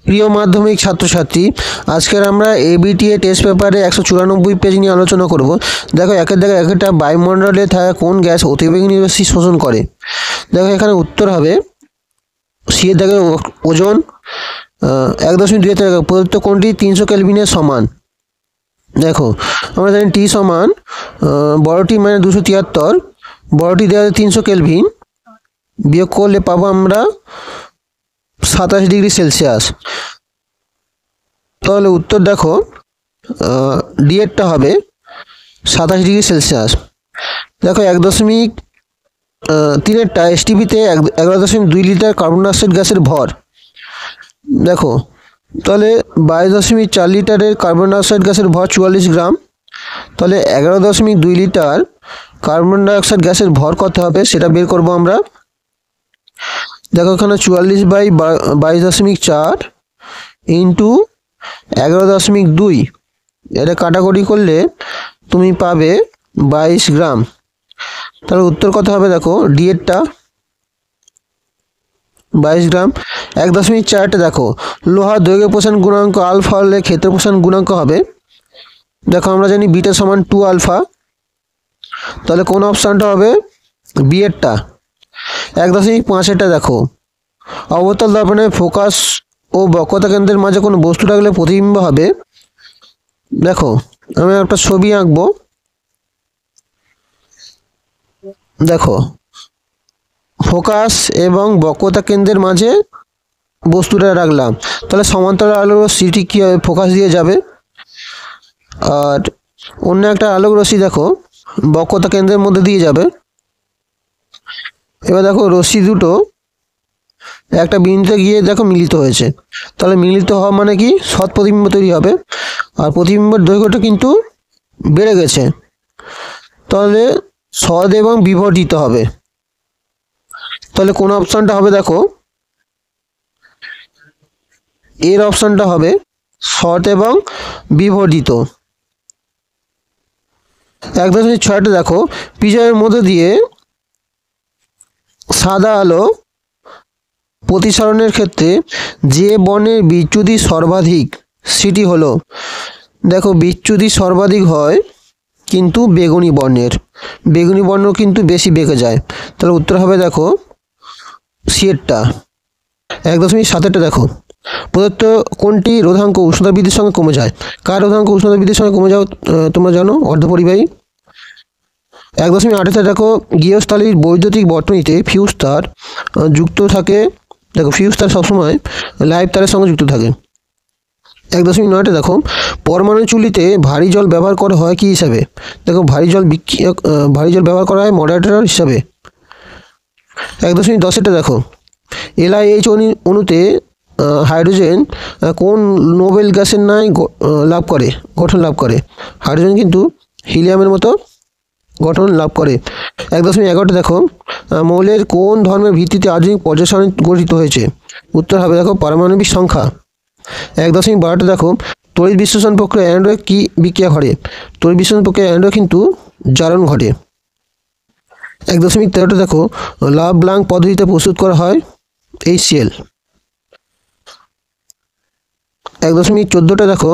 প্রিয় মাধ্যমিক ছাত্রছাত্রী, আজকের আমরা এবিটিএ টেস্ট পেপারে 194 পেজ নিয়ে আলোচনা করব। দেখো একের জায়গায় একটা বায়ুমণ্ডলে থাকা কোন গ্যাস অতিবেগুনি রশ্মি শোষণ করে। দেখো এখানে উত্তর হবে সি এর জায়গায় ওজন। 1.2 প্রদত্ত কোণটি 300 কেলভিনের সমান। দেখো আমরা জানি টি সমান বড়টি মানে 273, বড়টি দেওয়া আছে 300 কেলভিন, বিয়োগ করলে পাবো আমরা 27 ডিগ্রি সেলসিয়াস। তাহলে উত্তর দেখো ডি এরটা হবে 27 ডিগ্রি সেলসিয়াস। দেখো 1.3 এসটিপিতে 11.2 লিটার কার্বন ডাইঅক্সাইড গ্যাসের ভর। দেখো তাহলে 22.4 লিটারের কার্বন ডাইঅক্সাইড গ্যাসের ভর 44 গ্রাম। তাহলে 11.2 লিটার কার্বন ডাইঅক্সাইড গ্যাসের ভর কত হবে সেটা বের করব আমরা। দেখো এখানে 44/22.4 ইন্টু 11.2, এটা কাটাকুটি করলে তুমি পাবে 22 গ্রাম। তাহলে উত্তর কত হবে দেখো ডি এরটা 22 গ্রাম। 1.4টা দেখো লোহার দৈর্ঘ্য প্রসারণ গুণাঙ্ক আলফা হলে ক্ষেত্র প্রসারণ গুণাঙ্ক হবে। দেখো আমরা জানি বিটা সমান 2 আলফা, তাহলে কোন অপশানটা হবে বি এরটা। 1.5টা দেখো অবতল দর্পণে ফোকাস ও বক্রতা কেন্দ্রের মাঝে কোনো বস্তু রাখলে প্রতিবিম্ব হবে। দেখো আমি একটা ছবি আঁকবো। দেখো ফোকাস এবং বক্রতা কেন্দ্রের মাঝে বস্তুটা রাখলাম, তাহলে সমান্তরাল আলোক রশ্মিটি কি হবে ফোকাস দিয়ে যাবে, আর অন্য একটা আলোক রশ্মি দেখো বক্রতা কেন্দ্রের মধ্যে দিয়ে যাবে। এবার দেখো রশ্মি দুটো একটা বিন্দুতে গিয়ে দেখো মিলিত হয়েছে, তাহলে মিলিত হওয়া মানে কি সৎ প্রতিবিম্ব তৈরি হবে, আর প্রতিবিম্বের দৈর্ঘ্যটা কিন্তু বেড়ে গেছে, তাহলে সৎ এবং বিবর্ধিত হবে। তাহলে কোন অপশনটা হবে দেখো এর অপশনটা হবে সৎ এবং বিবর্ধিত। 1.6টা দেখো প্রিজমের মধ্যে দিয়ে সাদা আলো প্রতিসরণের ক্ষেত্রে যে বর্ণের বিচ্যুতি সর্বাধিক সেটি হলো। দেখো বিচ্যুতি সর্বাধিক হয় কিন্তু বেগুনি বর্ণের, বেগুনি বর্ণ কিন্তু বেশি বেঁকে যায়, তাহলে উত্তর হবে দেখো সি এরটা। 1.7টা দেখো প্রদত্ত কোনটি রোধাঙ্ক উষ্ণতা বৃদ্ধির সঙ্গে কমে যায়। কার রোধাঙ্ক উষ্ণতা বৃদ্ধির সঙ্গে কমে যাও তোমরা জানো, অর্ধপরিবাহী। 1.8টা দেখো গৃহস্থালির বৈদ্যুতিক বর্তনীতে ফিউজ তার যুক্ত থাকে। দেখো ফিউজ তার সবসময় লাইভ তারের সঙ্গে যুক্ত থাকে। 1.9টা দেখো পরমাণু চুল্লিতে ভারী জল ব্যবহার করা হয় কি হিসাবে। দেখো ভারী জল ব্যবহার করা হয় মডারেটর হিসাবে। 1.10টা দেখো LiH অণুতে হাইড্রোজেন কোন নোবেল গ্যাসের ন্যায় গঠন লাভ করে। হাইড্রোজেন কিন্তু হিলিয়ামের মতো গঠন লাভ করে। 1.11টা দেখো মৌলের কোন ধর্মের ভিত্তিতে আধুনিক পর্যায় সারণী গঠিত হয়েছে। উত্তর হবে দেখো পারমাণবিক সংখ্যা। 1.12টা দেখো তড়িৎ বিশ্লেষণ প্রক্রিয়া অ্যানোডে কি বিক্রিয়া ঘটে। তড়িৎ বিশ্লেষণ প্রক্রিয়া অ্যানোডে কিন্তু জারণ ঘটে। 1.13টা দেখো লাভ-ব্লাঙ্ক পদ্ধতিতে প্রস্তুত করা হয় HCl। 1.14টা দেখো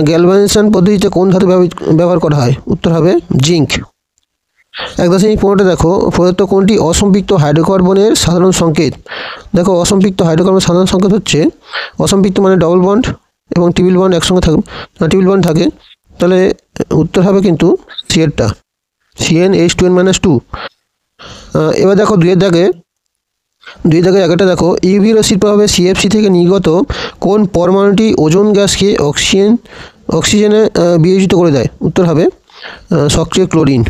গ্যালভানাইজেশন পদ্ধতিতে কোন ধাতু ব্যবহার করা হয়। উত্তর হবে জিঙ্ক। 1.15টা দেখো প্রদত্ত কোনটি অসম্পৃক্ত হাইড্রোকার্বনের সাধারণ সংকেত। দেখো অসম্পৃক্ত হাইড্রোকার্বনের সাধারণ সংকেত হচ্ছে, অসম্পৃক্ত মানে ডবল বন্ড এবং ট্রিপল বন্ড একসঙ্গে থাকে, ট্রিপল বন্ড থাকে, তাহলে উত্তর হবে কিন্তু সি এরটা CnH2n-2। এবার দেখো দুই দাগে 1টা দেখো ইউভি রশ্মির প্রভাবে CFC থেকে নির্গত কোন পরমাণুটি ওজোন গ্যাসকে অক্সিজেনে বিয়োজিত করে দেয়। উত্তর হবে সক্রিয় ক্লোরিন।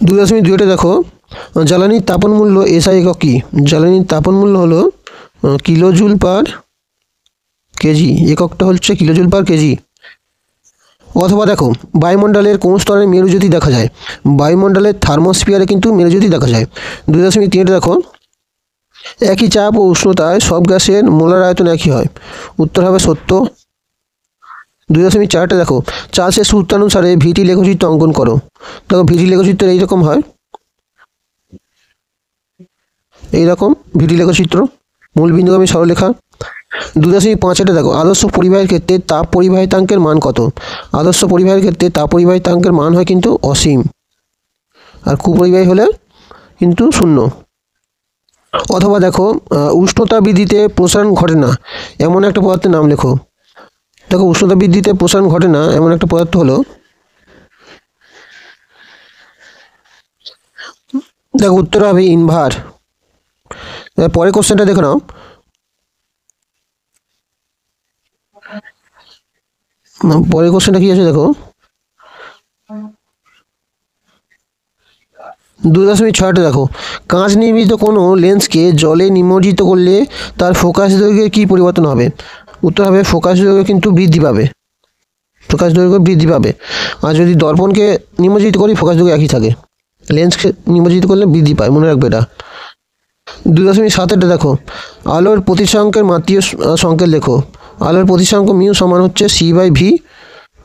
2.2টা দেখো জ্বালানির তাপন মূল্য SI একক কি। জ্বালানির তাপন মূল্য হলো কিলোজুল পার কেজি, এককটা হচ্ছে কিলোজুল পার কেজি। অথবা দেখো বায়ুমণ্ডলের কোন স্তরে মেরুজ্যোতি দেখা যায়। বায়ুমণ্ডলের থার্মোস্ফিয়ারে কিন্তু মেরুজ্যোতি দেখা যায়। 2.3টা দেখো একই চাপ ও উষ্ণতায় সব গ্যাসের মোলার আয়তন একই হয়। উত্তর হবে সত্য। 2.4টা দেখো চার্লসের সূত্রানুসারে ভিটি লেখচিত্র অঙ্কন করো। দেখো ভিটি লেখচিত্র এইরকম হয়, এইরকম ভিটি লেখচিত্র। মূলবিন্দুগামী সরলরেখা। 2.5 দেখো আদর্শ পরিবাহের ক্ষেত্রে তাপ পরিবাহিতাঙ্কের মান কত? আদর্শ পরিবাহের ক্ষেত্রে তাপ পরিবাহিতাঙ্কের মান হয় কিন্তু অসীম, আর কুপরিবাহী হলে কিন্তু 0। অথবা দেখো উষ্ণতা বৃদ্ধিতে প্রসারণ ঘটে না এমন একটা পদার্থের নাম লেখো। দেখো উষ্ণতা বৃদ্ধিতে প্রসারণ ঘটে না এমন একটা পদার্থ হলো, দেখো উত্তর হবে ইনভার। পরের কোশ্চেনটা দেখে নাও। পরের কোশ্চেনটা কি আছে দেখো, 2.6 দেখো কাঁচ নির্মিত কোনো লেন্সকে জলে নিমজ্জিত করলে তার ফোকাস দৈর্ঘ্যের কী পরিবর্তন হবে? উত্তর হবে ফোকাস দৈর্ঘ্য কিন্তু বৃদ্ধি পাবে, ফোকাস দৈর্ঘ্য বৃদ্ধি পাবে। আর যদি দর্পণকে নিমজ্জিত করি ফোকাস দৈর্ঘ্য একই থাকে, লেন্সকে নিমজ্জিত করলে বৃদ্ধি পায়, মনে রাখবে এটা। 2.7 দেখো আলোর প্রতিসংখ্যের মাত্রীয় সংকেত লেখো। আলোর প্রতিসংখ্য মিউ সমান হচ্ছে c/v,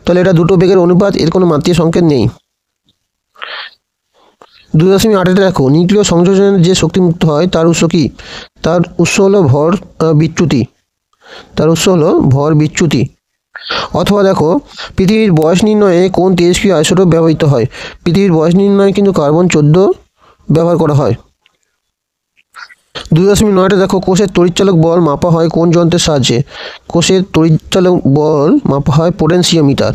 তাহলে এটা দুটো বেগের অনুপাত, এর কোনো মাত্রীয় সংকেত নেই। 2.8 দেখো নিউক্লিয় সংযোজনের যে শক্তি মুক্ত হয় তার উৎস কি? তার উৎস হলো ভর বিচ্যুতি, তার উৎস হলো ভর বিচ্যুতি। অথবা দেখো পৃথিবীর বয়স নির্ণয়ে কোন তেজস্ক্রিয় আইসোটোপ ব্যবহৃত হয়? পৃথিবীর বয়স নির্ণয়ে কিন্তু কার্বন 14 ব্যবহার করা হয়। 2.9 দেখো কোষের তড়িৎচালক বল মাপা হয় কোন যন্ত্রের সাহায্যে? কোষের তড়িৎচালক বল মাপা হয় পোটেনশিওমিটার,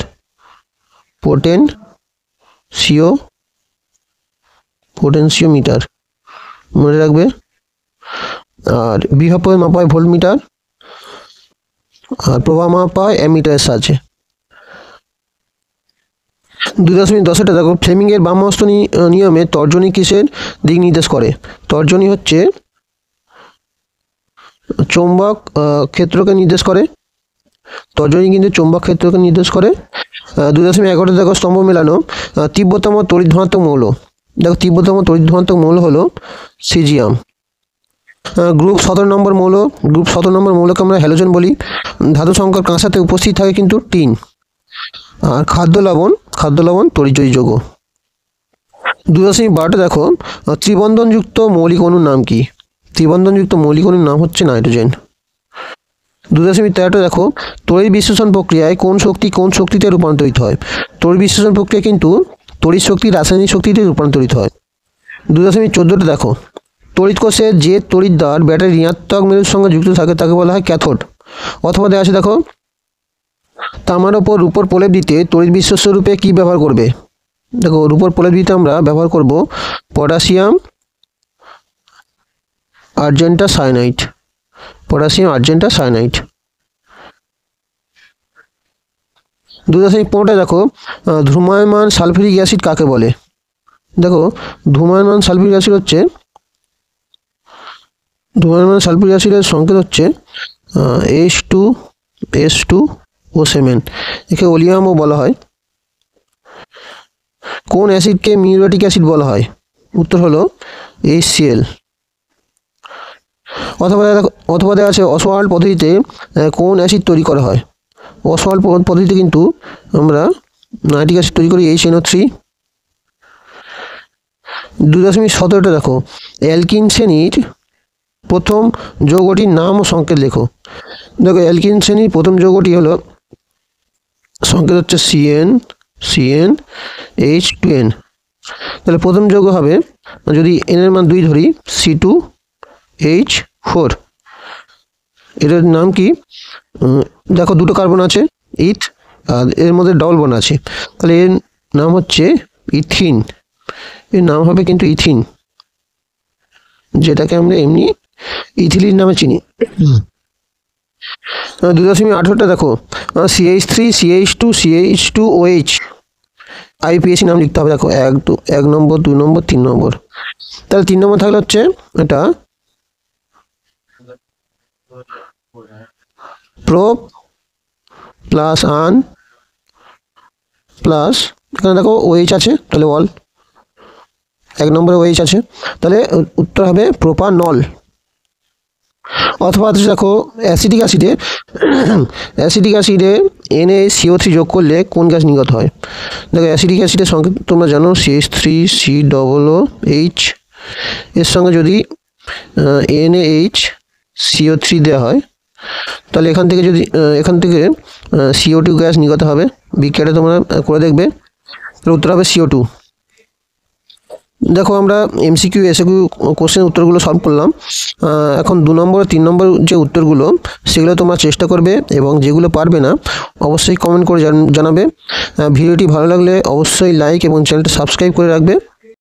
পোটেনশিওমিটার মনে রাখবে। আর বিভব মাপা হয় ভোল্টমিটার, আর প্রবাহ মাপা হয় অ্যামিটারের সাহায্যে। 2.10 দেখো ফ্লেমিংয়ের বামহস্ত নিয়মে তর্জনী কিসের দিক নির্দেশ করে? তর্জনী হচ্ছে চৌম্বক ক্ষেত্রকে নির্দেশ করে, তর্জনী কিন্তু চৌম্বক ক্ষেত্রকে নির্দেশ করে। 2.11 দেখো স্তম্ভ মেলানো তীব্রতম তড়িৎ ধনাত্মক মৌল। দেখো তীব্রতম তড়িৎ ধনাত্মক মৌল হলো সিজিয়াম। গ্রুপ 17 নম্বর মৌল, গ্রুপ 17 নম্বর মৌলকে আমরা হ্যালোজেন বলি। ধাতু সংকর কাঁসাতে উপস্থিত থাকে কিন্তু টিন। আর খাদ্য লবণ তড়িৎজয়ী যৌগ। 2.12 দেখো ত্রিবন্ধনযুক্ত মৌলিক অণুর নাম কি? ত্রিবন্ধনযুক্ত মৌলিক অণুর নাম হচ্ছে নাইট্রোজেন। 2.13 দেখো তড়িৎ বিশ্লেষণ প্রক্রিয়ায় কোন শক্তিতে রূপান্তরিত হয়? তড়িৎ বিশ্লেষণ প্রক্রিয়া কিন্তু তড়িৎ শক্তি রাসায়নিক শক্তিতে রূপান্তরিত হয়। 2.14 দেখো তড়িৎ কোষে যে তড়িৎদ্বার ব্যাটারি ঋণাত্মক মেরুর সঙ্গে যুক্ত থাকে তাকে বলা হয় ক্যাথোড। অথবা দেওয়া আছে দেখো তামার ওপর রূপোর প্রলেপ দিতে তড়িৎ বিশ্লেষ্য রূপে কী ব্যবহার করবে? দেখো রূপোর প্রলেপ দিতে আমরা ব্যবহার করব পটাশিয়াম আর্জেন্টা সায়ানাইড, পটাশিয়াম আর্জেন্টা সায়ানাইড। 2.15 দেখো ধ্রুমায়মান সালফিউরিক অ্যাসিড কাকে বলে? দেখো ধ্রুমায়মান সালফিউরিক অ্যাসিড হচ্ছে, ধ্রুমায়মান সালফিউরিক অ্যাসিডের সংকেত হচ্ছে H2SO7, একে ওলিয়ামও বলা হয়। কোন অ্যাসিডকে মিউরেটিক অ্যাসিড বলা হয়? উত্তর হলো HCl। অথবা দেখা আছে অসওয়াল্ড পদ্ধতিতে কোন অ্যাসিড তৈরি করা হয়? অসওয়াল্ড পদ্ধতিতে কিন্তু আমরা নাইট্রিক অ্যাসিড তৈরি করি HNO3। 2.17 দেখো অ্যালকিন শ্রেণীর প্রথম যৌগটির নাম ও সংকেত লেখো। দেখো অ্যালকিন শ্রেণীর প্রথম যৌগটি হলো সংকেত হচ্ছে CnH2n। তাহলে প্রথম যৌগ হবে, যদি n এর মান 2 ধরি, C2H4। এটার নাম কি? দেখো দুটো কার্বন আছে ইথ, আর এর মধ্যে ডবল বন্ড আছে, তাহলে এর নাম হচ্ছে ইথিন। এর নাম হবে কিন্তু ইথিন, যেটাকে আমরা এমনি ইথিলিন নামে চিনি। 2.18 দেখো CH3 CH2 CH2OH IUPAC নাম লিখতে হবে। দেখো 1 নম্বর 2 নম্বর 3 নম্বর, তাহলে 3 নম্বর থাকলে হচ্ছে এটা প্রোপ প্লাস আন প্লাস, এখানে দেখো OH আছে, তাহলে অল, 1 নম্বরে OH আছে, তাহলে উত্তর হবে প্রোপানল। অথবা দেখো অ্যাসিডিক অ্যাসিডে NaCO3 যোগ করলে কোন গ্যাস নির্গত হয়? দেখো অ্যাসিডিক অ্যাসিডের সংকেত তোমরা জানো CH3COOH, এর সঙ্গে যদি NaH CO3 দেওয়া হয়, তাহলে এখান থেকে যদি CO2 গ্যাস নির্গত হবে। বিক্রিয়াটা তোমরা করে দেখবে, তাহলে উত্তর হবে CO2। দেখো আমরা MCQ SQ কোশ্চেন উত্তরগুলো সলভ করলাম। এখন 2 নম্বর 3 নম্বর যে উত্তরগুলো সেগুলো তোমরা চেষ্টা করবে, এবং যেগুলো পারবে না অবশ্যই কমেন্ট করে জানাবে। ভিডিওটি ভালো লাগলে অবশ্যই লাইক এবং চ্যানেলটা সাবস্ক্রাইব করে রাখবে।